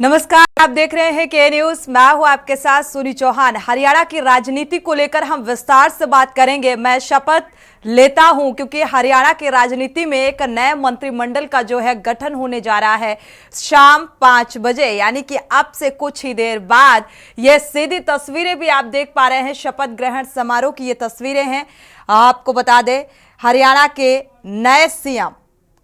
नमस्कार, आप देख रहे हैं के न्यूज। मैं हूं आपके साथ सुनी चौहान। हरियाणा की राजनीति को लेकर हम विस्तार से बात करेंगे। मैं शपथ लेता हूं क्योंकि हरियाणा की राजनीति में एक नए मंत्रिमंडल का जो है गठन होने जा रहा है शाम 5 बजे, यानी कि अब से कुछ ही देर बाद। ये सीधी तस्वीरें भी आप देख पा रहे हैं, शपथ ग्रहण समारोह की ये तस्वीरें हैं। आपको बता दें, हरियाणा के नए सीएम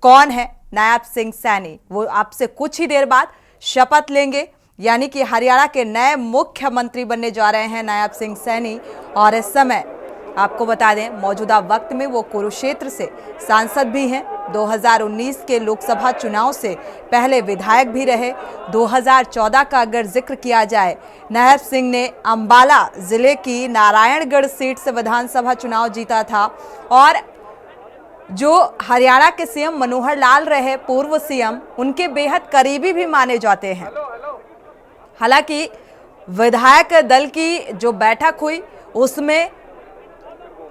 कौन है? नायब सिंह सैनी। वो आपसे कुछ ही देर बाद शपथ लेंगे, यानी कि हरियाणा के नए मुख्यमंत्री बनने जा रहे हैं नायब सिंह सैनी। और इस समय आपको बता दें, मौजूदा वक्त में वो कुरुक्षेत्र से सांसद भी हैं। 2019 के लोकसभा चुनाव से पहले विधायक भी रहे। 2014 का अगर जिक्र किया जाए, नायब सिंह ने अंबाला जिले की नारायणगढ़ सीट से विधानसभा चुनाव जीता था। और जो हरियाणा के सीएम मनोहर लाल रहे, पूर्व सीएम, उनके बेहद करीबी भी माने जाते हैं। हालांकि विधायक दल की जो बैठक हुई उसमें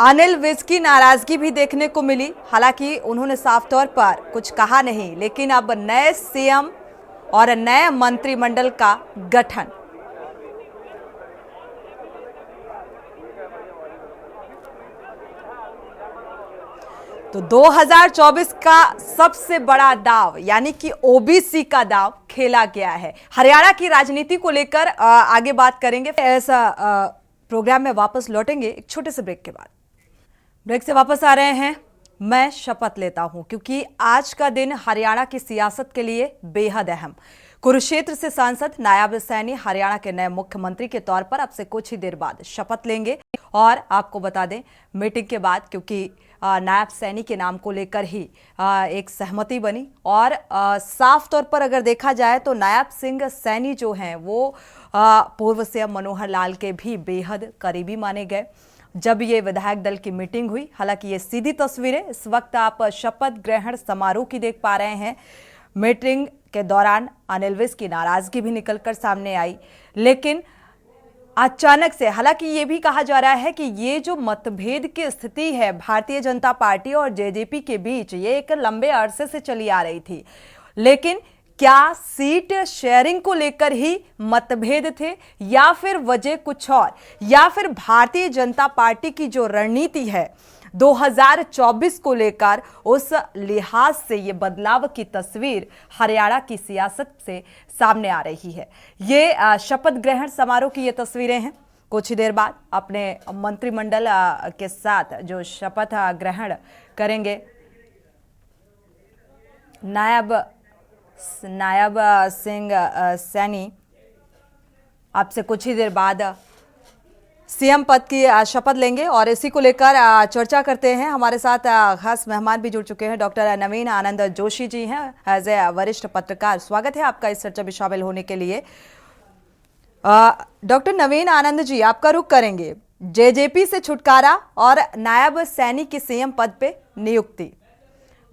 अनिल विज की नाराजगी भी देखने को मिली। हालांकि उन्होंने साफ तौर पर कुछ कहा नहीं, लेकिन अब नए सीएम और नए मंत्रिमंडल का गठन। तो 2024 का सबसे बड़ा दाव, यानी कि ओबीसी का दाव खेला गया है। हरियाणा की राजनीति को लेकर आगे बात करेंगे। ऐसा प्रोग्राम में वापस लौटेंगे एक छोटे से ब्रेक के बाद। ब्रेक से वापस आ रहे हैं। मैं शपथ लेता हूं क्योंकि आज का दिन हरियाणा की सियासत के लिए बेहद अहम। कुरुक्षेत्र से सांसद नायब सैनी हरियाणा के नए मुख्यमंत्री के तौर पर अब से कुछ ही देर बाद शपथ लेंगे। और आपको बता दें, मीटिंग के बाद, क्योंकि नायब सैनी के नाम को लेकर ही एक सहमति बनी। और साफ तौर पर अगर देखा जाए तो नायब सिंह सैनी जो हैं वो पूर्व सीएम मनोहर लाल के भी बेहद करीबी माने गए जब ये विधायक दल की मीटिंग हुई। हालांकि ये सीधी तस्वीरें इस वक्त आप शपथ ग्रहण समारोह की देख पा रहे हैं। मीटिंग के दौरान अनिल विज की नाराजगी भी निकलकर सामने आई, लेकिन अचानक से, हालांकि ये भी कहा जा रहा है कि ये जो मतभेद की स्थिति है भारतीय जनता पार्टी और जेजेपी के बीच, ये एक लंबे अरसे से चली आ रही थी। लेकिन क्या सीट शेयरिंग को लेकर ही मतभेद थे, या फिर वजह कुछ और, या फिर भारतीय जनता पार्टी की जो रणनीति है 2024 को लेकर, उस लिहाज से ये बदलाव की तस्वीर हरियाणा की सियासत से सामने आ रही है। ये शपथ ग्रहण समारोह की ये तस्वीरें हैं। कुछ ही देर बाद अपने मंत्रिमंडल के साथ जो शपथ ग्रहण करेंगे नायब सिंह सैनी, आपसे कुछ ही देर बाद सीएम पद की शपथ लेंगे। और इसी को लेकर चर्चा करते हैं। हमारे साथ खास मेहमान भी जुड़ चुके हैं। डॉक्टर नवीन आनंद जोशी जी हैं, एज ए वरिष्ठ पत्रकार। स्वागत है आपका इस चर्चा में शामिल होने के लिए। डॉक्टर नवीन आनंद जी, आपका रुख करेंगे जेजेपी से छुटकारा और नायब सैनी की सीएम पद पे नियुक्ति।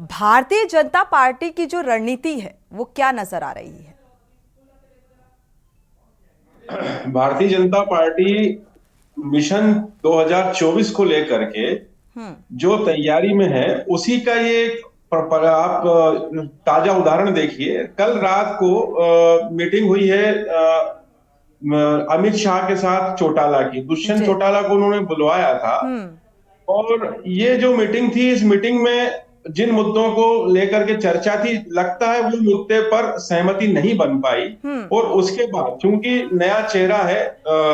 भारतीय जनता पार्टी की जो रणनीति है वो क्या नजर आ रही है? भारतीय जनता पार्टी मिशन 2024 को लेकर के जो तैयारी में है, उसी का ये आप ताजा उदाहरण देखिए। कल रात को मीटिंग हुई है अमित शाह के साथ चौटाला की। दुष्यंत चौटाला को उन्होंने बुलवाया था। और ये जो मीटिंग थी, इस मीटिंग में जिन मुद्दों को लेकर के चर्चा थी, लगता है वो मुद्दे पर सहमति नहीं बन पाई। और उसके बाद चूंकि नया चेहरा है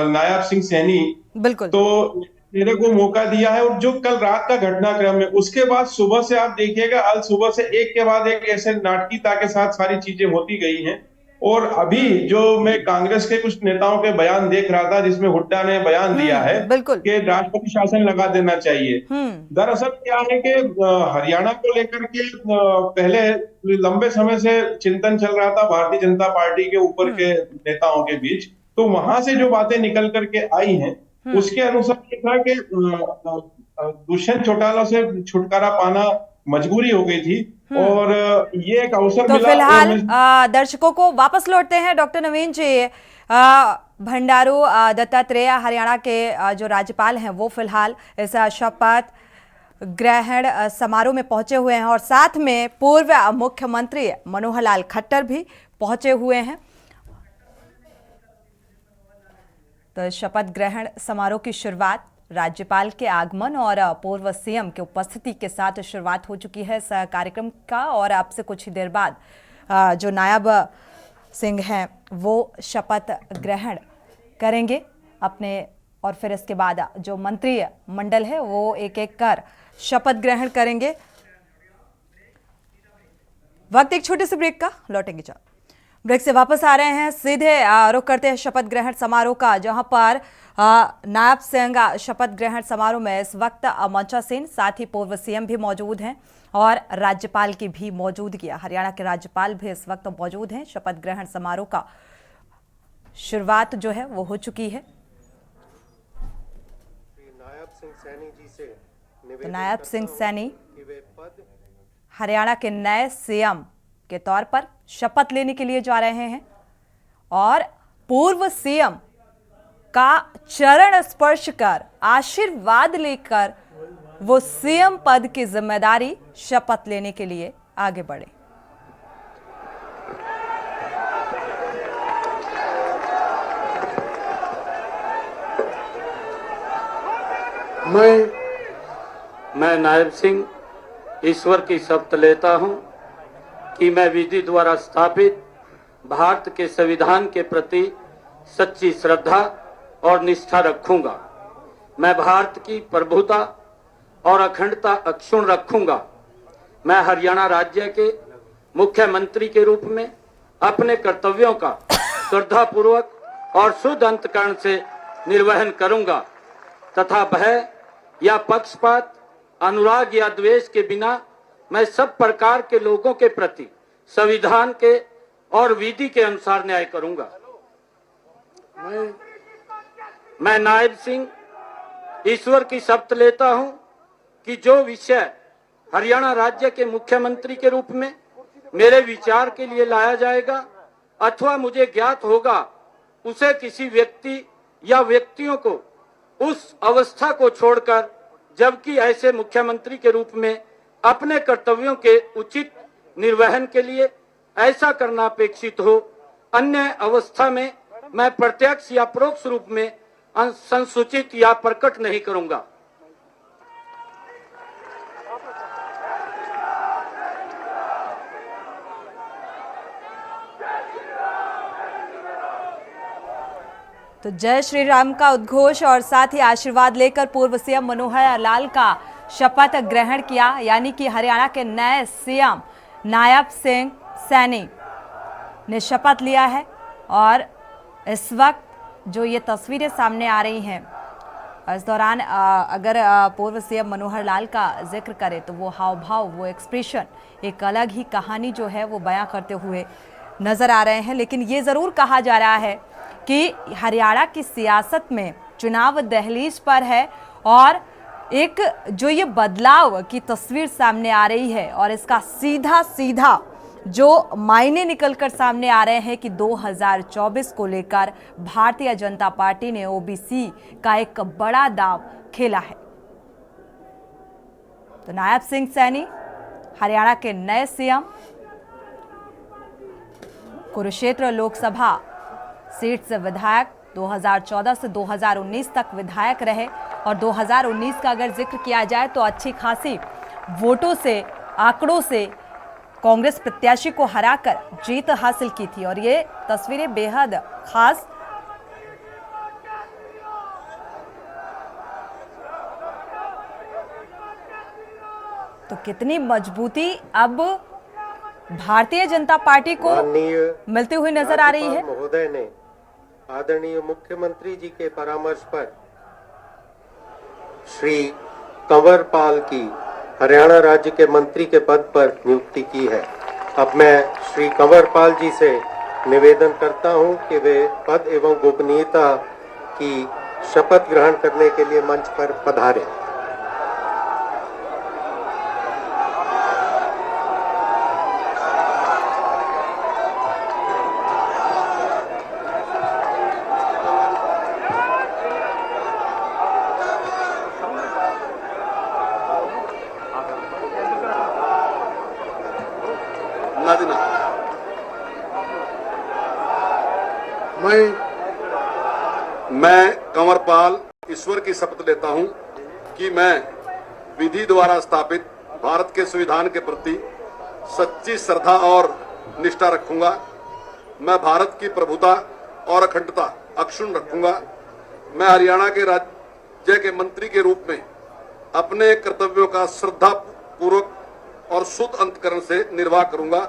नायब सिंह सैनी, बिल्कुल, तो चेहरे को मौका दिया है। और जो कल रात का घटनाक्रम है, उसके बाद सुबह से आप देखिएगा, आज सुबह से एक के बाद एक ऐसे नाटकीयता के साथ सारी चीजें होती गई हैं। और अभी जो मैं कांग्रेस के कुछ नेताओं के बयान देख रहा था, जिसमें हुड्डा ने बयान दिया है कि राष्ट्रपति शासन लगा देना चाहिए। दरअसल क्या है कि हरियाणा को लेकर के पहले लंबे समय से चिंतन चल रहा था भारतीय जनता पार्टी के ऊपर के नेताओं के बीच। तो वहां से जो बातें निकल करके आई हैं, उसके अनुसार ये था कि दुष्यंत चौटाला से छुटकारा पाना मजबूरी हो गई थी। और ये एक अवसर तो मिला। फिलहाल दर्शकों को वापस लौटते हैं। डॉक्टर नवीन जी, भंडारू दत्तात्रेय हरियाणा के जो राज्यपाल हैं वो फिलहाल इस शपथ ग्रहण समारोह में पहुंचे हुए हैं और साथ में पूर्व मुख्यमंत्री मनोहर लाल खट्टर भी पहुंचे हुए हैं। तो शपथ ग्रहण समारोह की शुरुआत राज्यपाल के आगमन और पूर्व सीएम की उपस्थिति के साथ शुरुआत हो चुकी है इस कार्यक्रम का। और अब से कुछ ही देर बाद जो नायब सिंह हैं वो शपथ ग्रहण करेंगे अपने, और फिर इसके बाद जो मंत्री मंडल है वो एक एक कर शपथ ग्रहण करेंगे। वक्त एक छोटे से ब्रेक का, लौटेंगे जब ब्रेक से वापस आ रहे हैं सीधे रुख करते हैं शपथ ग्रहण समारोह का, जहां पर नायब सिंह शपथ ग्रहण समारोह में इस वक्त मंचा सेन साथ ही पूर्व सीएम भी मौजूद हैं और राज्यपाल की भी मौजूदगी, हरियाणा के राज्यपाल भी इस वक्त मौजूद हैं। शपथ ग्रहण समारोह का शुरुआत जो है वो हो चुकी है। तो नायब सिंह सैनी हरियाणा के नए सीएम के तौर पर शपथ लेने के लिए जा रहे हैं और पूर्व सीएम का चरण स्पर्श कर आशीर्वाद लेकर वो सीएम पद की जिम्मेदारी शपथ लेने के लिए आगे बढ़े। मैं नायब सिंह ईश्वर की शपथ लेता हूं कि मैं विधि द्वारा स्थापित भारत के संविधान के प्रति सच्ची श्रद्धा और निष्ठा रखूंगा। मैं भारत की प्रभुता और अखंडता अक्षुण्ण रखूंगा। मैं हरियाणा राज्य के मुख्यमंत्री के रूप में अपने कर्तव्यों का श्रद्धापूर्वक और शुद्ध अंतःकरण से निर्वहन करूंगा तथा भय या पक्षपात, अनुराग या द्वेष के बिना मैं सब प्रकार के लोगों के प्रति संविधान के और विधि के अनुसार न्याय करूंगा। मैं नायब सिंह ईश्वर की शपथ लेता हूं कि जो विषय हरियाणा राज्य के मुख्यमंत्री के रूप में मेरे विचार के लिए लाया जाएगा अथवा मुझे ज्ञात होगा, उसे किसी व्यक्ति या व्यक्तियों को उस अवस्था को छोड़कर, जबकि ऐसे मुख्यमंत्री के रूप में अपने कर्तव्यों के उचित निर्वहन के लिए ऐसा करना अपेक्षित हो, अन्य अवस्था में मैं प्रत्यक्ष या परोक्ष रूप में संसूचित या प्रकट नहीं करूंगा। तो जय श्री राम का उद्घोष और साथ ही आशीर्वाद लेकर पूर्व सीएम मनोहर लाल का शपथ ग्रहण किया, यानी कि हरियाणा के नए सीएम नायब सिंह सैनी ने शपथ लिया है। और इस वक्त जो ये तस्वीरें सामने आ रही हैं, इस दौरान अगर पूर्व सीएम मनोहर लाल का जिक्र करें तो वो हाव भाव, वो एक्सप्रेशन एक अलग ही कहानी जो है वो बयां करते हुए नजर आ रहे हैं। लेकिन ये ज़रूर कहा जा रहा है कि हरियाणा की सियासत में चुनाव दहलीज पर है और एक जो ये बदलाव की तस्वीर सामने आ रही है और इसका सीधा सीधा जो मायने निकलकर सामने आ रहे हैं कि 2024 को लेकर भारतीय जनता पार्टी ने ओबीसी का एक बड़ा दाव खेला है। तो नायब सिंह सैनी हरियाणा के नए सीएम, कुरुक्षेत्र लोकसभा सीट से विधायक, 2014 से 2019 तक विधायक रहे और 2019 का अगर जिक्र किया जाए तो अच्छी खासी वोटों से, आंकड़ों से कांग्रेस प्रत्याशी को हराकर जीत हासिल की थी। और ये तस्वीरें बेहद खास, तो कितनी मजबूती अब भारतीय जनता पार्टी को मिलती हुई नजर आ रही है। महोदय ने आदरणीय मुख्यमंत्री जी के परामर्श पर श्री कंवर पाल की हरियाणा राज्य के मंत्री के पद पर नियुक्ति की है। अब मैं श्री कंवर पाल जी से निवेदन करता हूं कि वे पद एवं गोपनीयता की शपथ ग्रहण करने के लिए मंच पर पधारें। मैं कंवरपाल ईश्वर की शपथ लेता हूं कि मैं विधि द्वारा स्थापित भारत के संविधान के प्रति सच्ची श्रद्धा और निष्ठा रखूंगा। मैं भारत की प्रभुता और अखंडता अक्षुण्ण रखूंगा। मैं हरियाणा के राज्य के मंत्री के रूप में अपने कर्तव्यों का श्रद्धा पूर्वक और शुद्ध अंतकरण से निर्वाह करूंगा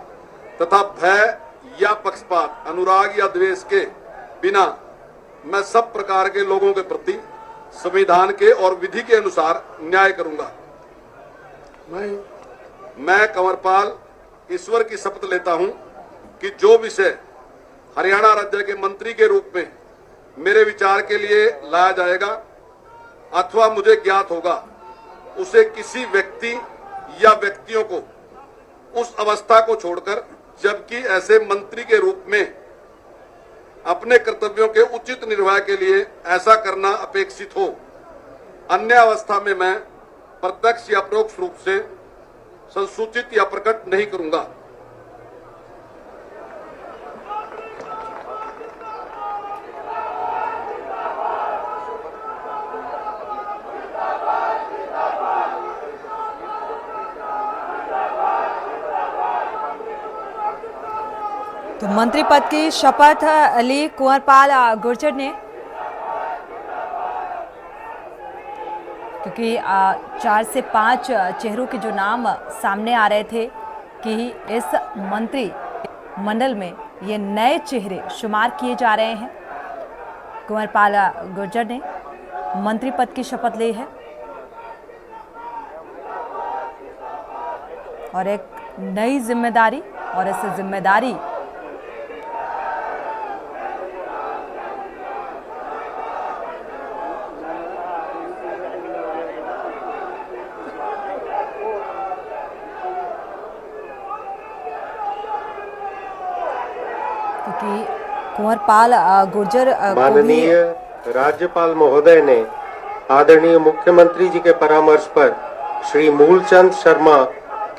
तथा भय या पक्षपात, अनुराग या द्वेष के बिना मैं सब प्रकार के लोगों के प्रति संविधान के और विधि के अनुसार न्याय करूंगा। मैं कंवरपाल ईश्वर की शपथ लेता हूं कि जो विषय हरियाणा राज्य के मंत्री के रूप में मेरे विचार के लिए लाया जाएगा अथवा मुझे ज्ञात होगा, उसे किसी व्यक्ति या व्यक्तियों को उस अवस्था को छोड़कर, जबकि ऐसे मंत्री के रूप में अपने कर्तव्यों के उचित निर्वाह के लिए ऐसा करना अपेक्षित हो, अन्य अवस्था में मैं प्रत्यक्ष या परोक्ष रूप से संसूचित या प्रकट नहीं करूंगा। तो मंत्री पद की शपथ ली कुंवरपाल गुर्जर ने, क्योंकि 4 से 5 चेहरों के जो नाम सामने आ रहे थे कि इस मंत्री मंडल में ये नए चेहरे शुमार किए जा रहे हैं। कुंवरपाल गुर्जर ने मंत्री पद की शपथ ली है और एक नई जिम्मेदारी, और इस जिम्मेदारी क्योंकि कुंवरपाल गुर्जर माननीय राज्यपाल महोदय ने आदरणीय मुख्यमंत्री जी के परामर्श पर श्री मूलचंद शर्मा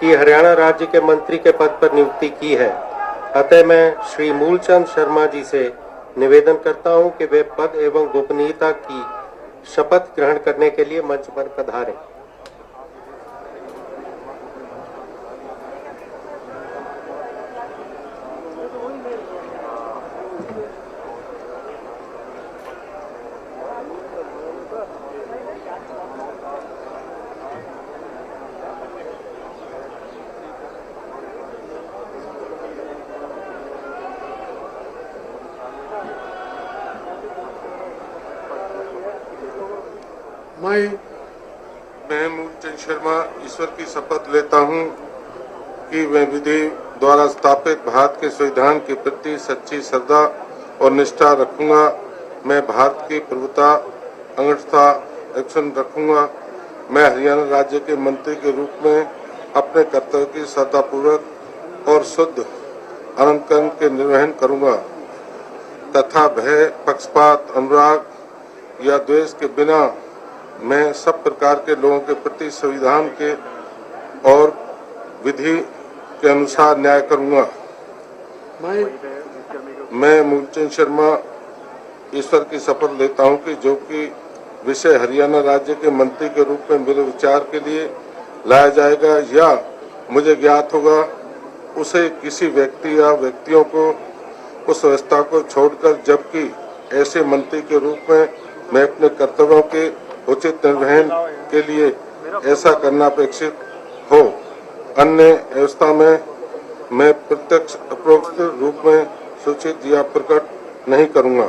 की हरियाणा राज्य के मंत्री के पद पर नियुक्ति की है। अतः मैं श्री मूलचंद शर्मा जी से निवेदन करता हूं कि वे पद एवं गोपनीयता की शपथ ग्रहण करने के लिए मंच पर पधारें। मैं मूलचंद शर्मा ईश्वर की शपथ लेता हूं कि मैं विधि द्वारा स्थापित भारत के संविधान के प्रति सच्ची श्रद्धा और निष्ठा रखूंगा। मैं भारत की प्रभुता, अखंडता अक्षुण्ण रखूंगा। मैं हरियाणा राज्य के मंत्री के रूप में अपने कर्तव्य की श्रद्धापूर्वक और शुद्ध अंतकरण के निर्वहन करूंगा तथा भय, पक्षपात, अनुराग या द्वेष के बिना मैं सब प्रकार के लोगों के प्रति संविधान के और विधि के अनुसार न्याय करूंगा। मैं मूलचंद शर्मा ईश्वर की शपथ लेता हूं कि जो कि विषय हरियाणा राज्य के मंत्री के रूप में मेरे विचार के लिए लाया जाएगा या मुझे ज्ञात होगा, उसे किसी व्यक्ति या व्यक्तियों को उस अवस्था को छोड़कर, जबकि ऐसे मंत्री के रूप में मैं अपने कर्तव्यों के उचित निर्वहन के लिए ऐसा करना अपेक्षित हो, अन्य अवस्था में मैं प्रत्यक्ष अपरोक्ष रूप में सूचित या प्रकट नहीं करूंगा।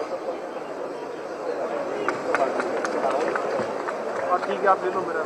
ठीक है, आप ले लो मेरा।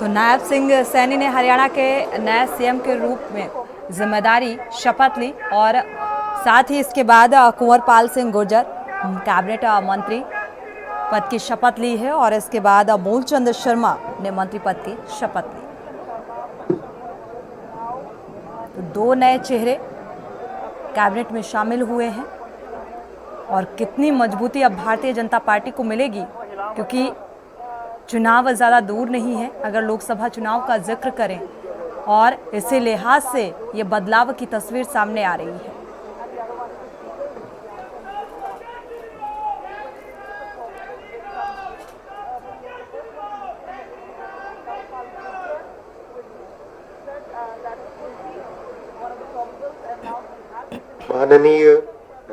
तो नायब सिंह सैनी ने हरियाणा के नए सीएम के रूप में जिम्मेदारी शपथ ली और साथ ही इसके बाद कुंवरपाल सिंह गुर्जर कैबिनेट मंत्री पद की शपथ ली है और इसके बाद मूलचंद शर्मा ने मंत्री पद की शपथ ली। तो दो नए चेहरे कैबिनेट में शामिल हुए हैं और कितनी मजबूती अब भारतीय जनता पार्टी को मिलेगी, क्योंकि चुनाव ज़्यादा दूर नहीं है। अगर लोकसभा चुनाव का जिक्र करें और इसी लिहाज से ये बदलाव की तस्वीर सामने आ रही है। माननीय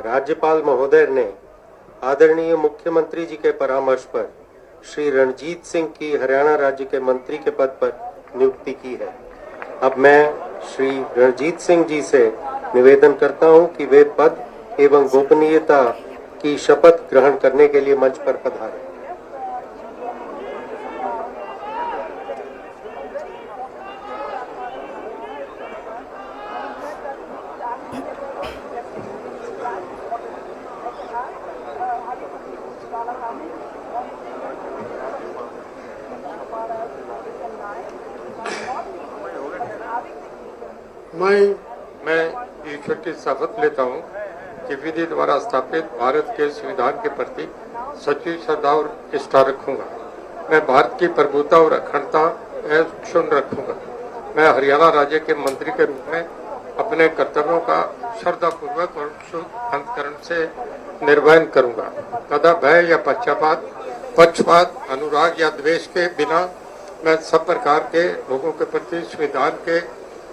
राज्यपाल महोदय ने आदरणीय मुख्यमंत्री जी के परामर्श पर श्री रणजीत सिंह की हरियाणा राज्य के मंत्री के पद पर नियुक्ति की है। अब मैं श्री रणजीत सिंह जी से निवेदन करता हूं कि वे पद एवं गोपनीयता की शपथ ग्रहण करने के लिए मंच पर पधारें। मैं ईश्वर की शपथ लेता हूँ कि विधि द्वारा स्थापित भारत के संविधान के प्रति सच्ची श्रद्धा और निष्ठा रखूंगा। मैं भारत की प्रभुता और अखंडता अक्षुण्ण रखूंगा। मैं हरियाणा राज्य के मंत्री के रूप में अपने कर्तव्यों का श्रद्धापूर्वक और शुद्ध अंतकरण से निर्वहन करूंगा तथा भय या पक्षपात, अनुराग या द्वेष के बिना मैं सब प्रकार के लोगों के प्रति संविधान के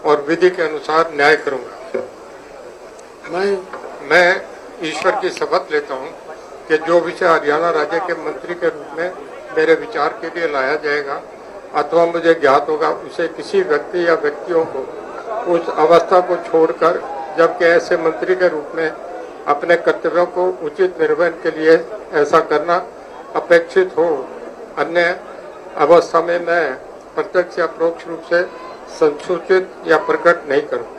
और विधि के अनुसार न्याय करूंगा। मैं ईश्वर की शपथ लेता हूं कि जो विषय हरियाणा राज्य के मंत्री के रूप में मेरे विचार के लिए लाया जाएगा अथवा मुझे ज्ञात होगा, उसे किसी व्यक्ति या व्यक्तियों को उस अवस्था को छोड़कर, जबकि ऐसे मंत्री के रूप में अपने कर्तव्यों को उचित निर्वहन के लिए ऐसा करना अपेक्षित हो, अन्य अवस्था में मैं प्रत्यक्ष या परोक्ष रूप से संसूचित या प्रकट नहीं करूंगा।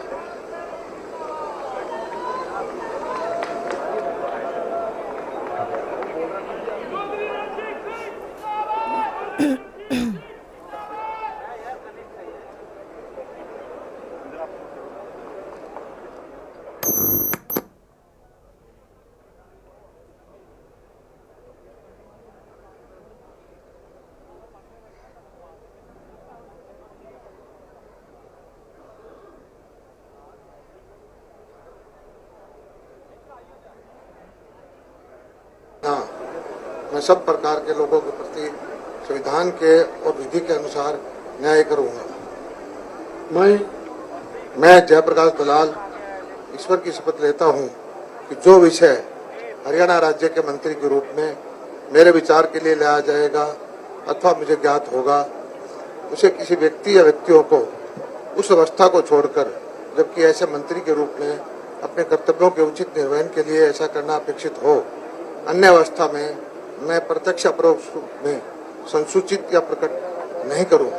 मैं सब प्रकार के लोगों के प्रति संविधान के और विधि के अनुसार न्याय करूंगा। मैं जयप्रकाश दलाल ईश्वर की शपथ लेता हूं कि जो विषय हरियाणा राज्य के मंत्री के रूप में मेरे विचार के लिए लाया जाएगा अथवा मुझे ज्ञात होगा, उसे किसी व्यक्ति या व्यक्तियों को उस अवस्था को छोड़कर, जबकि ऐसे मंत्री के रूप में अपने कर्तव्यों के उचित निर्वहन के लिए ऐसा करना अपेक्षित हो, अन्य अवस्था में मैं प्रत्यक्ष अपरोक्ष में संसूचित या प्रकट नहीं करूं।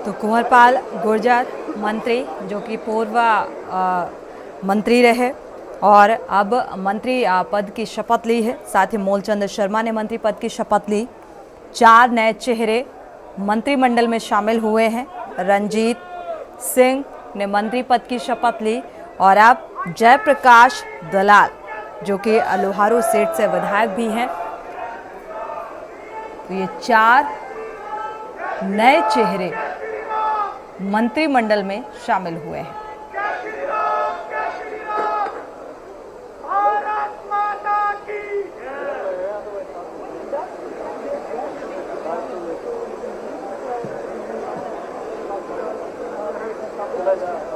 तो कुंवरपाल गुर्जर मंत्री, जो कि पूर्व मंत्री रहे और अब मंत्री पद की शपथ ली है, साथ ही मूलचंद शर्मा ने मंत्री पद की शपथ ली। 4 नए चेहरे मंत्रिमंडल में शामिल हुए हैं। रणजीत सिंह ने मंत्री पद की शपथ ली और अब जयप्रकाश दलाल, जो कि लोहारू सीट से विधायक भी हैं, तो ये 4 नए चेहरे मंत्रिमंडल में शामिल हुए हैं। चला जा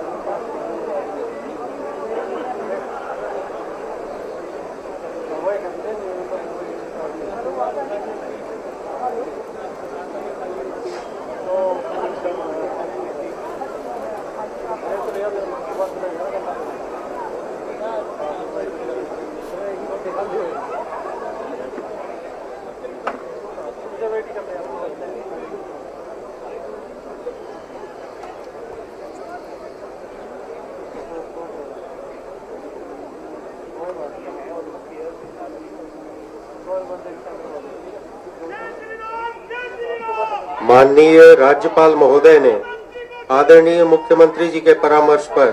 माननीय राज्यपाल महोदय ने आदरणीय मुख्यमंत्री जी के परामर्श पर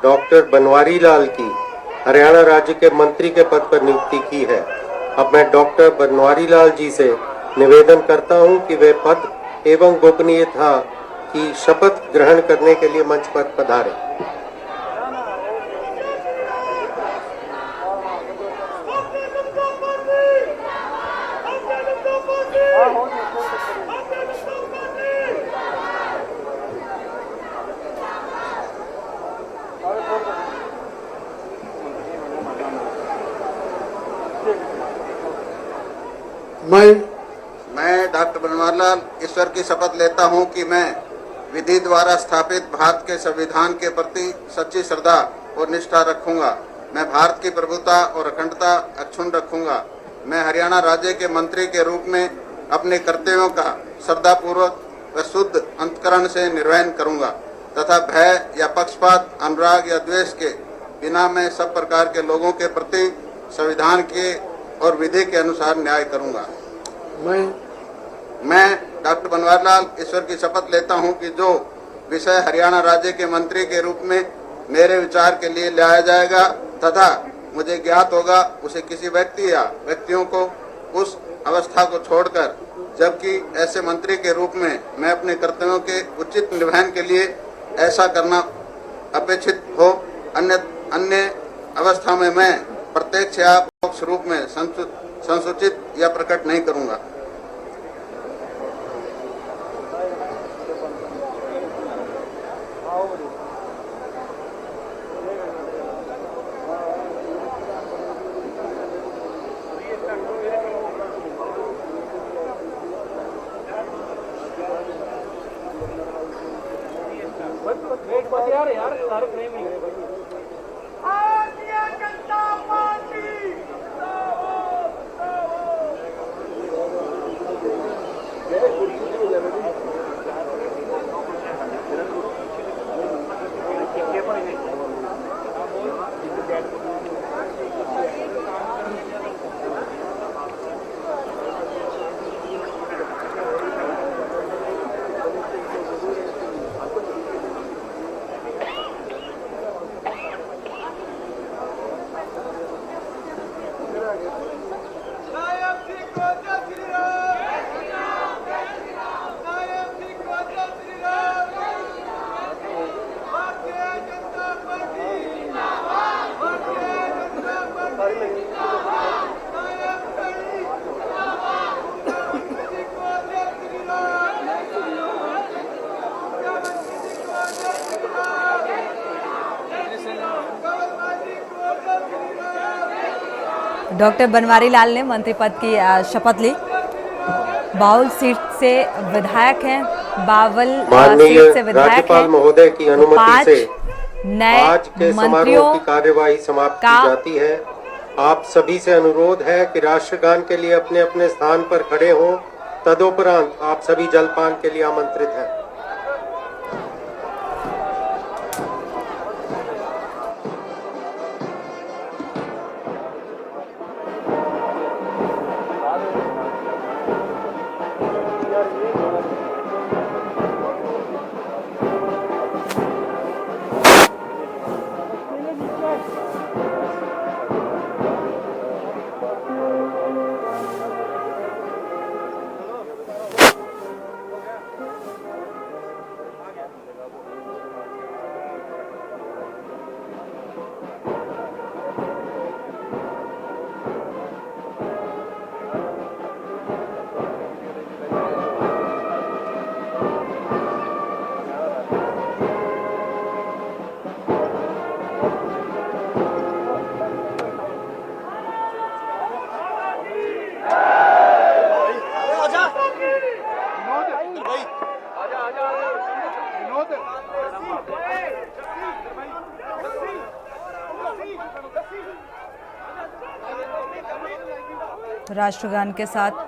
डॉक्टर बनवारी लाल की हरियाणा राज्य के मंत्री के पद पर नियुक्ति की है। अब मैं डॉक्टर बनवारी लाल जी से निवेदन करता हूं कि वे पद एवं गोपनीयता की शपथ ग्रहण करने के लिए मंच पर पधारें। मैं डॉक्टर बनवारी लाल ईश्वर की शपथ लेता हूं कि मैं विधि द्वारा स्थापित भारत के संविधान के प्रति सच्ची श्रद्धा और निष्ठा रखूंगा। मैं भारत की प्रभुता और अखंडता अक्षुण्ण रखूंगा। मैं हरियाणा राज्य के मंत्री के रूप में अपने कर्तव्यों का श्रद्धापूर्वक व शुद्ध अंतकरण से निर्वहन करूंगा तथा भय या पक्षपात, अनुराग या द्वेष के बिना मैं सब प्रकार के लोगों के प्रति संविधान के और विधि के अनुसार न्याय करूंगा। मैं डॉक्टर बनवारी लाल ईश्वर की शपथ लेता हूं कि जो विषय हरियाणा राज्य के मंत्री के रूप में मेरे विचार के लिए लाया जाएगा तथा मुझे ज्ञात होगा, उसे किसी व्यक्ति या व्यक्तियों को उस अवस्था को छोड़कर, जबकि ऐसे मंत्री के रूप में मैं अपने कर्तव्यों के उचित निर्वहन के लिए ऐसा करना अपेक्षित हो, अन्य अवस्था में मैं प्रत्यक्ष या परोक्ष रूप में संसूचित या प्रकट नहीं करूंगा। डॉक्टर बनवारी लाल ने मंत्री पद की शपथ ली। बाउल सीट से विधायक हैं, बावल सीट से विधायक राज्यपाल हैं। महोदय की अनुमति से नए आज के समारोह की कार्यवाही समाप्त की जाती है। आप सभी से अनुरोध है कि राष्ट्रगान के लिए अपने अपने स्थान पर खड़े हों। तदुपरांत आप सभी जलपान के लिए आमंत्रित हैं। राष्ट्रगान के साथ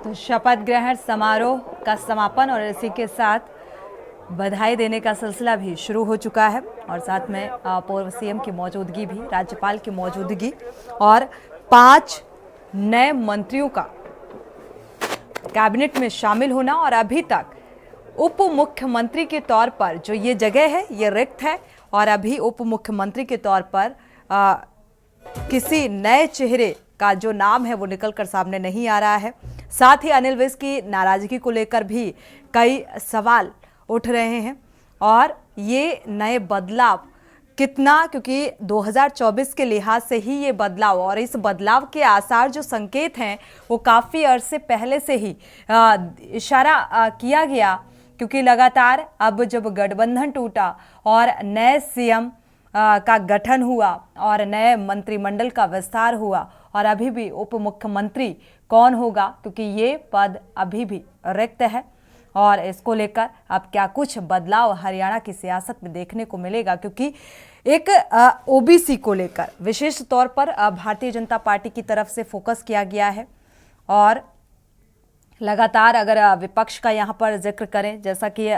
तो शपथ ग्रहण समारोह का समापन और इसी के साथ बधाई देने का सिलसिला भी शुरू हो चुका है और साथ में पूर्व सीएम की मौजूदगी भी, राज्यपाल की मौजूदगी और 5 नए मंत्रियों का कैबिनेट में शामिल होना और अभी तक उप मुख्यमंत्री के तौर पर जो ये जगह है ये रिक्त है और अभी उप मुख्यमंत्री के तौर पर किसी नए चेहरे का जो नाम है वो निकलकर सामने नहीं आ रहा है। साथ ही अनिल विज की नाराजगी को लेकर भी कई सवाल उठ रहे हैं और ये नए बदलाव कितना, क्योंकि 2024 के लिहाज से ही ये बदलाव और इस बदलाव के आसार जो संकेत हैं वो काफ़ी अरसे पहले से ही इशारा किया गया, क्योंकि लगातार अब जब गठबंधन टूटा और नए सीएम का गठन हुआ और नए मंत्रिमंडल का विस्तार हुआ और अभी भी उप मुख्यमंत्री कौन होगा, क्योंकि ये पद अभी भी रिक्त है और इसको लेकर अब क्या कुछ बदलाव हरियाणा की सियासत में देखने को मिलेगा, क्योंकि एक ओबीसी को लेकर विशेष तौर पर भारतीय जनता पार्टी की तरफ से फोकस किया गया है और लगातार अगर विपक्ष का यहाँ पर जिक्र करें, जैसा कि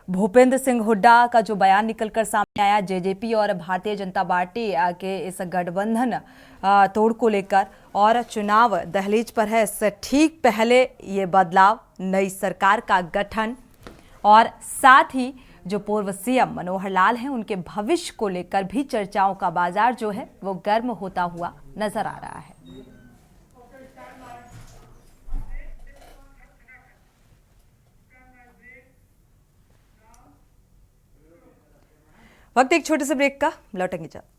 भूपेंद्र सिंह हुड्डा का जो बयान निकलकर सामने आया जेजेपी और भारतीय जनता पार्टी के इस गठबंधन तोड़ को लेकर और चुनाव दहलीज पर है, इससे ठीक पहले ये बदलाव, नई सरकार का गठन और साथ ही जो पूर्व सीएम मनोहर लाल हैं उनके भविष्य को लेकर भी चर्चाओं का बाजार जो है वो गर्म होता हुआ नजर आ रहा है। वक्त एक छोटे से ब्रेक का, लौटेंगे जल्द।